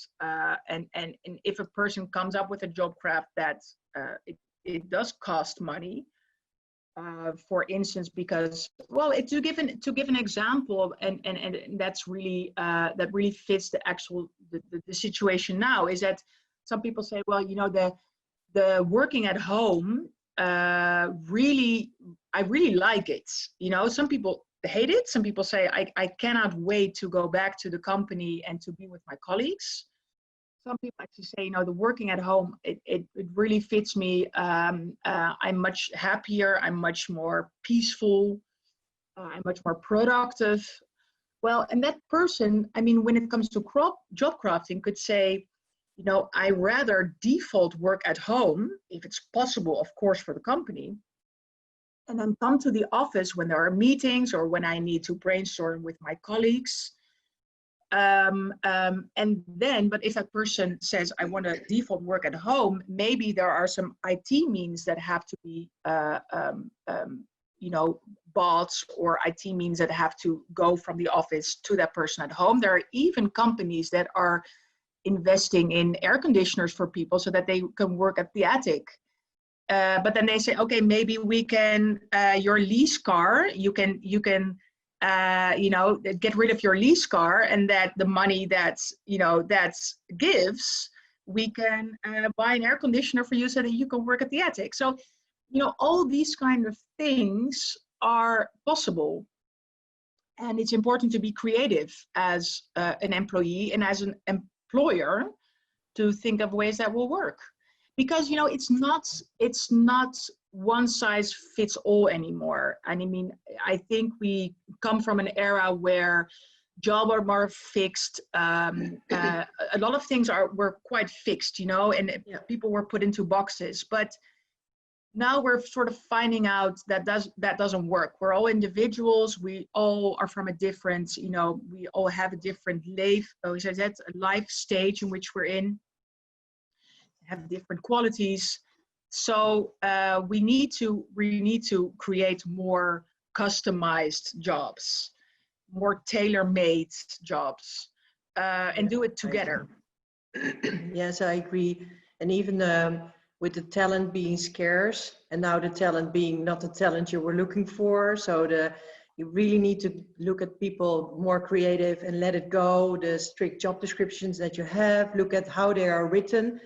And if a person comes up with a job craft that it does cost money, for instance, because, well, to give an example, and that's really that really fits the actual the situation now, is that some people say, well, you know, the working at home, I really like it. You know, some people hate it. Some people say, I cannot wait to go back to the company and to be with my colleagues. Some people actually say, you know, the working at home, it really fits me. I'm much happier. I'm much more peaceful. I'm much more productive. Well, and that person, I mean, when it comes to job crafting, could say, you know, I rather default work at home, if it's possible, of course, for the company, and then come to the office when there are meetings or when I need to brainstorm with my colleagues. And then, but if that person says, I want to default work at home, maybe there are some IT means that have to be, you know, bought, or IT means that have to go from the office to that person at home. There are even companies that are investing in air conditioners for people so that they can work at the attic. But then they say, okay, maybe we can, your lease car, you can, you know, get rid of your lease car, and that the money that's, you know, that's gives, we can buy an air conditioner for you so that you can work at the attic. So, you know, all these kind of things are possible. And it's important to be creative as an employee and as an employer to think of ways that will work. Because, you know, it's not one size fits all anymore. And I mean, I think we come from an era where jobs are more fixed. A lot of things were quite fixed, you know, and people were put into boxes. But now we're sort of finding out that doesn't work. We're all individuals. We all are from a different, you know, we all have a different life stage in which we're in, have different qualities. So we need to create more customized jobs, more tailor-made jobs, and do it together. Yes, I agree. And even with the talent being scarce, and now the talent being not the talent you were looking for. So you really need to look at people more creative and let it go. The strict job descriptions that you have, look at how they are written.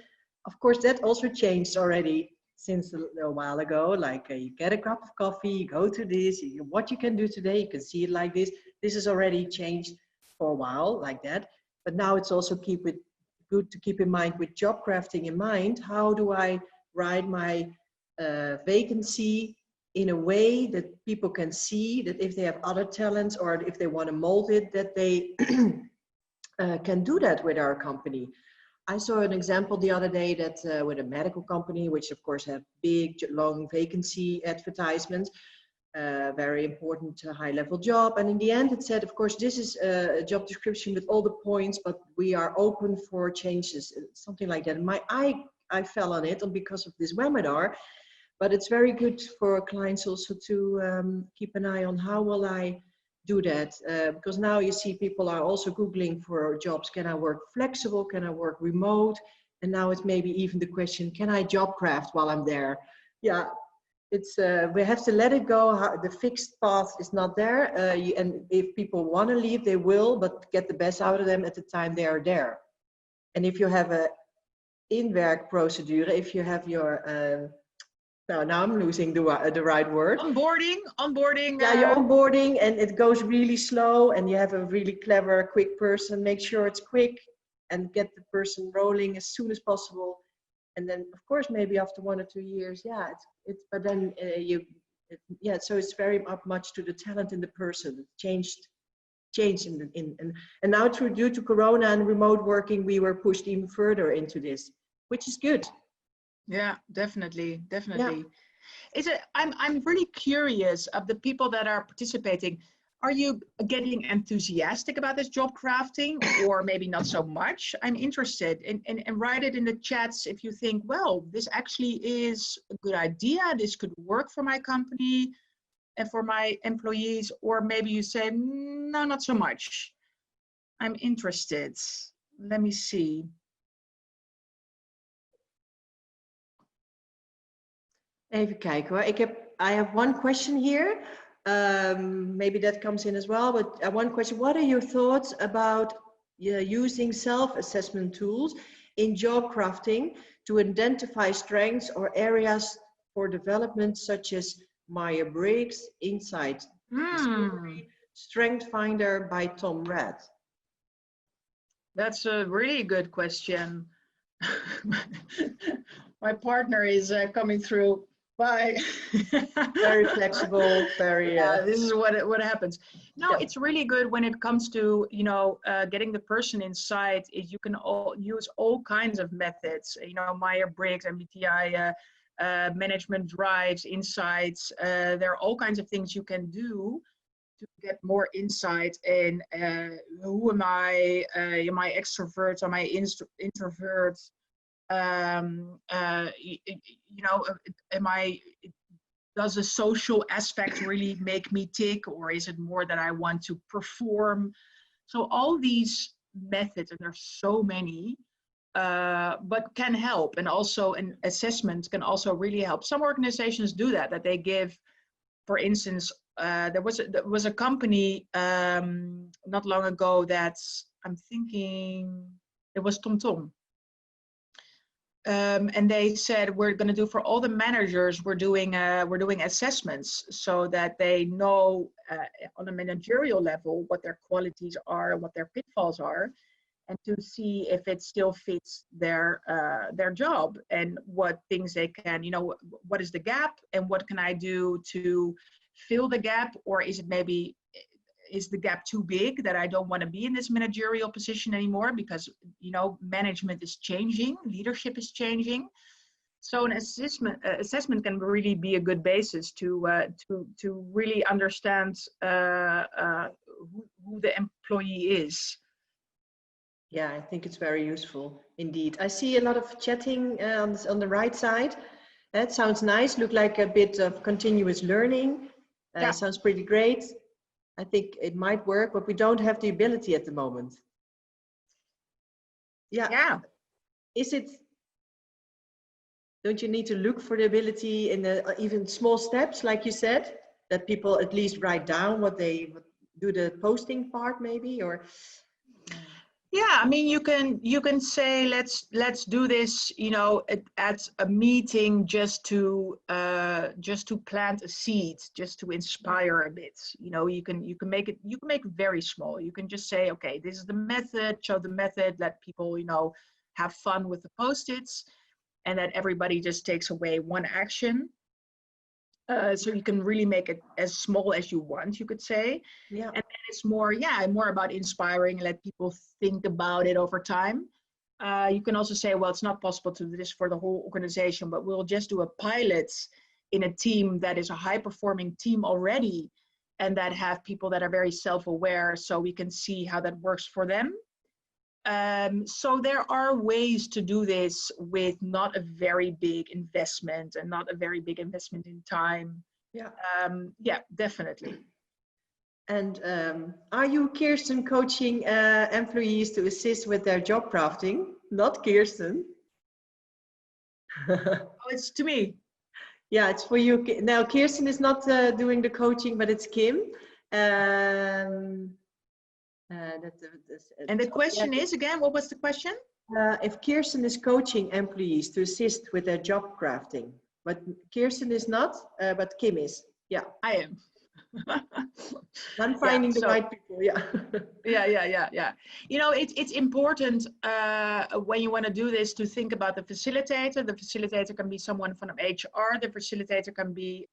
Of course, that also changed already since a while ago. Like you get a cup of coffee, you go to this, what you can do today, you can see it like this. This has already changed for a while like that. But now it's also good to keep in mind with job crafting in mind. How do I write my vacancy in a way that people can see that if they have other talents or if they want to mold it, that they can do that with our company. I saw an example the other day that with a medical company, which of course have big, long vacancy advertisements, very important high-level job. And in the end, it said, of course, this is a job description with all the points, but we are open for changes, something like that. And my I fell on it because of this webinar, but it's very good for clients also to keep an eye on how will I do that, because now you see people are also Googling for jobs. Can I work flexible? Can I work remote? And now it's maybe even the question, can I jobcraft while I'm there? Yeah. It's we have to let it go. The fixed path is not there, and if people want to leave, they will, but get the best out of them at the time they are there. And if you have a inwerk procedure, if you have your now I'm losing the right word. Onboarding. Yeah, you're onboarding, and it goes really slow, and you have a really clever, quick person. Make sure it's quick, and get the person rolling as soon as possible. And then, of course, maybe after 1 or 2 years, yeah, it's but then yeah, so it's very much to the talent in the person. Changed and now due to Corona and remote working, we were pushed even further into this, which is good. Yeah, definitely. Yeah. I'm really curious of the people that are participating. Are you getting enthusiastic about this job crafting, or maybe not so much? I'm interested, and write it in the chats if you think, well, this actually is a good idea. This could work for my company and for my employees, or maybe you say, no, not so much. I'm interested. Let me see. Even kijken hoor. I have one question here. Maybe that comes in as well, but one question. What are your thoughts about using self-assessment tools in job crafting to identify strengths or areas for development, such as Myers-Briggs, Insight Discovery, Strength Finder by Tom Red? That's a really good question. My partner is coming through. Bye. Very flexible, very. This is what happens. No, it's really good when it comes to getting the person inside. Is you can use all kinds of methods. Myers-Briggs, MBTI, management drives, insights. There are all kinds of things you can do to get more insight in who am I? Am I extrovert? Am I introvert? Does a social aspect really make me tick, or is it more that I want to perform? So all these methods, and there's so many, but can help. And also an assessment can also really help. Some organizations do that they give, for instance, there was a company not long ago that I'm thinking it was TomTom. And they said, we're going to do for all the managers, we're doing assessments so that they know on a managerial level what their qualities are and what their pitfalls are, and to see if it still fits their job and what things they can, what is the gap and what can I do to fill the gap, or is the gap too big that I don't want to be in this managerial position anymore, because management is changing, leadership is changing. So an assessment can really be a good basis to really understand who the employee is. Yeah, I think it's very useful indeed. I see a lot of chatting on the right side. That sounds nice. Look like a bit of continuous learning. Sounds pretty great. I think it might work, but we don't have the ability at the moment. Yeah. Is it? Don't you need to look for the ability in even small steps, like you said, that people at least write down what they do, the posting part maybe, or? Yeah, I mean, you can say let's do this, at a meeting just to plant a seed, just to inspire a bit. You can make it very small. You can just say, okay, this is the method. Show the method. Let people have fun with the post-its, and that everybody just takes away one action. So you can really make it as small as you want, you could say. Yeah. And then it's more about inspiring, let people think about it over time. You can also say, well, it's not possible to do this for the whole organization, but we'll just do a pilot in a team that is a high-performing team already, and that have people that are very self-aware, so we can see how that works for them. So there are ways to do this with not a very big investment and not a very big investment in time. Yeah. Yeah, definitely. And are you, Kirsten, coaching employees to assist with their job crafting? Not Kirsten. Oh, it's to me. Yeah, it's for you. Now, Kirsten is not doing the coaching, but it's Kim. And the question is, again, what was the question? If Kirsten is coaching employees to assist with their job crafting, but Kirsten is not, but Kim is. Yeah. I am. I'm finding the right people. Yeah. Yeah. You know, it's important when you want to do this to think about the facilitator. The facilitator can be someone from HR. The facilitator can be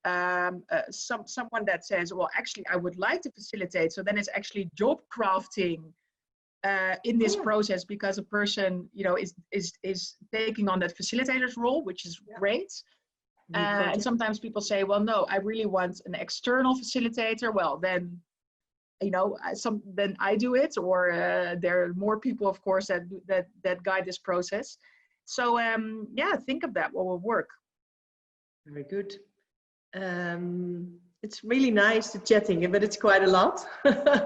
someone that says, well, actually, I would like to facilitate. So then it's actually job crafting in this process, because a person, you know, is taking on that facilitator's role, which is great. And sometimes people say, well, no, I really want an external facilitator. Well, then, you know, then I do it, or there are more people, of course, that guide this process. So yeah, think of that, what will work. Very good. It's really nice to chatting, but it's quite a lot. Yeah,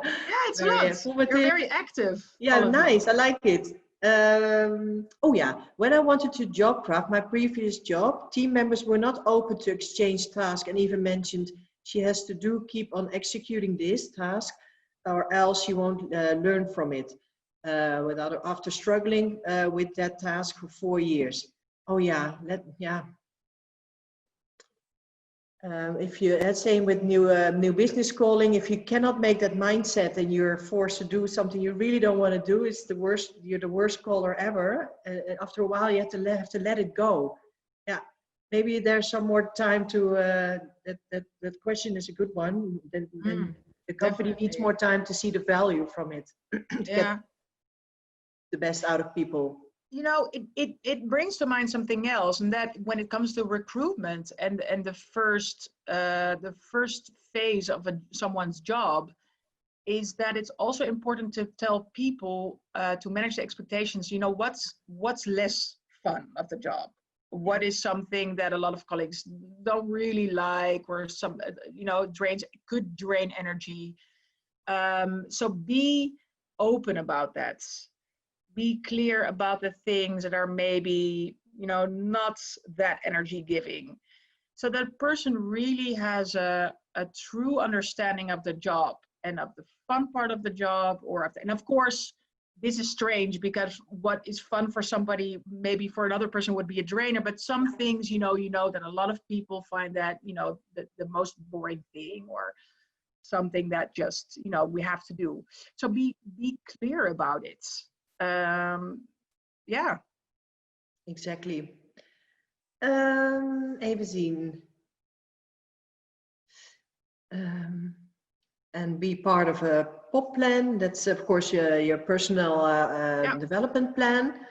it's a lot. You're very active. Yeah, nice. I like it. Oh yeah, when I wanted to job craft my previous job, team members were not open to exchange tasks, and even mentioned she has to keep on executing this task, or else she won't learn from it. After struggling with that task for 4 years. Oh yeah, if you, same with new business calling, if you cannot make that mindset and you're forced to do something you really don't want to do, it's the worst. You're the worst caller ever. After a while, you have to let it go. Yeah, maybe there's some more time to. That question is a good one. Then the company needs more time to see the value from it. To get the best out of people. You know, it brings to mind something else, and that when it comes to recruitment and the first phase of someone's job, is that it's also important to tell people to manage the expectations. You know, what's less fun of the job? What is something that a lot of colleagues don't really like, or some, you know, could drain energy. So be open about that. Be clear about the things that are maybe, you know, not that energy giving, so that person really has a true understanding of the job and of the fun part of the job, and of course, this is strange because what is fun for somebody, maybe for another person would be a drainer, but some things, you know that a lot of people find that, you know, the most boring thing, or something that just, you know, we have to do. So be clear about it. Yeah. Exactly. Even zien. And be part of a POP plan. That's of course your personal development plan.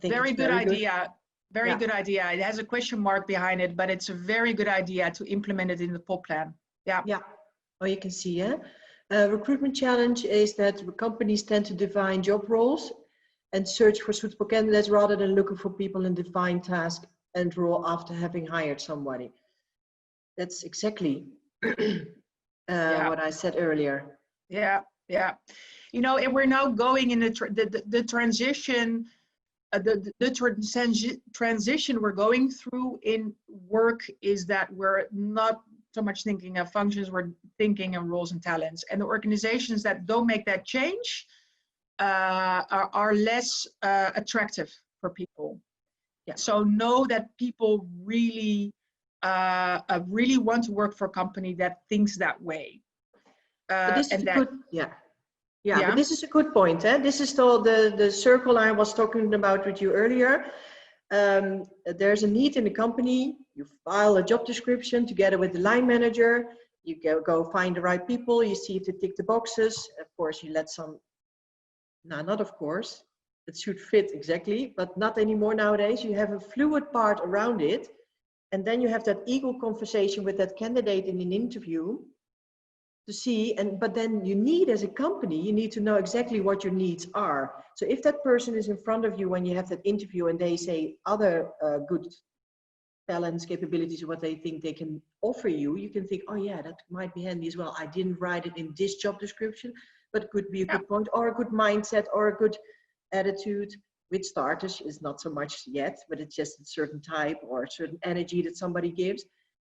Very good idea. Very good idea. It has a question mark behind it, but it's a very good idea to implement it in the POP plan. Yeah. Yeah. Oh, you can see, yeah. Recruitment challenge is that companies tend to define job roles and search for suitable candidates rather than looking for people in defined task and role after having hired somebody. That's exactly what I said earlier. Yeah. You know, and we're now going in the transition. The transition we're going through in work is that we're not so much thinking of functions, we're thinking of roles and talents. And the organizations that don't make that change are less attractive for people. Yeah. So know that people really want to work for a company that thinks that way. But this is but this is a good point. Eh? This is the circle I was talking about with you earlier. There's a need in the company. You file a job description together with the line manager. You go find the right people. You see if they tick the boxes. Of course, you let some. No, not of course. it should fit exactly, but not anymore nowadays. You have a fluid part around it, and then you have that equal conversation with that candidate in an interview to see, but then you need, as a company, you need to know exactly what your needs are. So if that person is in front of you when you have that interview and they say other good talents, capabilities, what they think they can offer you, you can think, oh yeah, that might be handy as well. I didn't write it in this job description, but could be a good point, or a good mindset, or a good attitude. With starters is not so much yet, but it's just a certain type or a certain energy that somebody gives.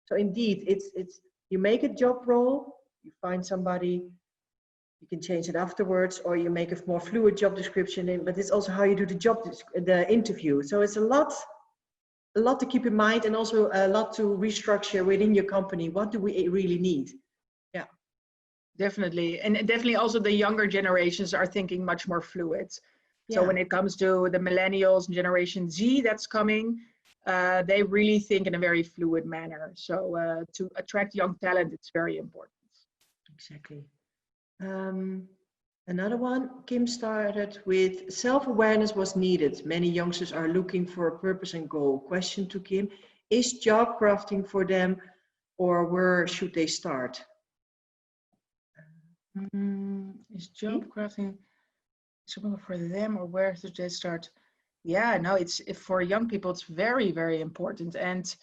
So indeed, it's you make a job role, you find somebody, you can change it afterwards, or you make a more fluid job description, but it's also how you do the interview. So it's a lot to keep in mind, and also a lot to restructure within your company. What do we really need? Yeah, definitely. And definitely also the younger generations are thinking much more fluid. So yeah. when it comes to the millennials and Generation Z that's coming, they really think in a very fluid manner. So to attract young talent, it's very important. Exactly. Another one, Kim started with self-awareness was needed. Many youngsters are looking for a purpose and goal. Question to Kim, is job crafting for them, or where should they start? Is job crafting for them, or where should they start? Yeah, no, it's for young people, it's very, very important. And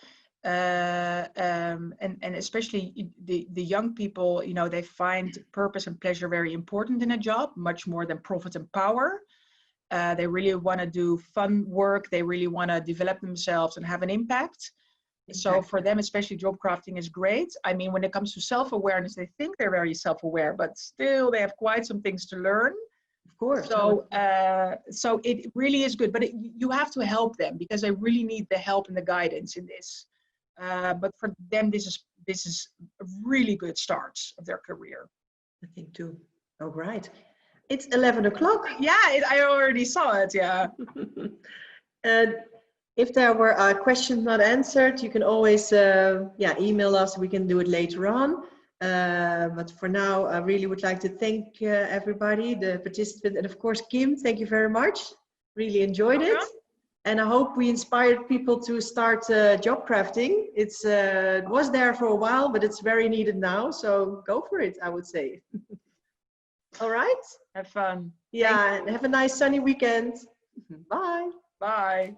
especially the young people, you know, they find purpose and pleasure very important in a job, much more than profit and power. They really want to do fun work. They really want to develop themselves and have an impact. So for them, especially job crafting is great. I mean, when it comes to self-awareness, they think they're very self-aware, but still they have quite some things to learn. Of course. So, so it really is good, but you have to help them because they really need the help and the guidance in this. But for them, this is a really good start of their career. I think too. All right. It's 11 o'clock. Yeah, I already saw it. Yeah. If there were questions not answered, you can always email us. We can do it later on. But for now, I really would like to thank everybody, the participants, and of course, Kim, thank you very much. Really enjoyed it. And I hope we inspired people to start job crafting. It was there for a while, but it's very needed now. So go for it, I would say. All right. Have fun. Yeah, and have a nice sunny weekend. Bye. Bye.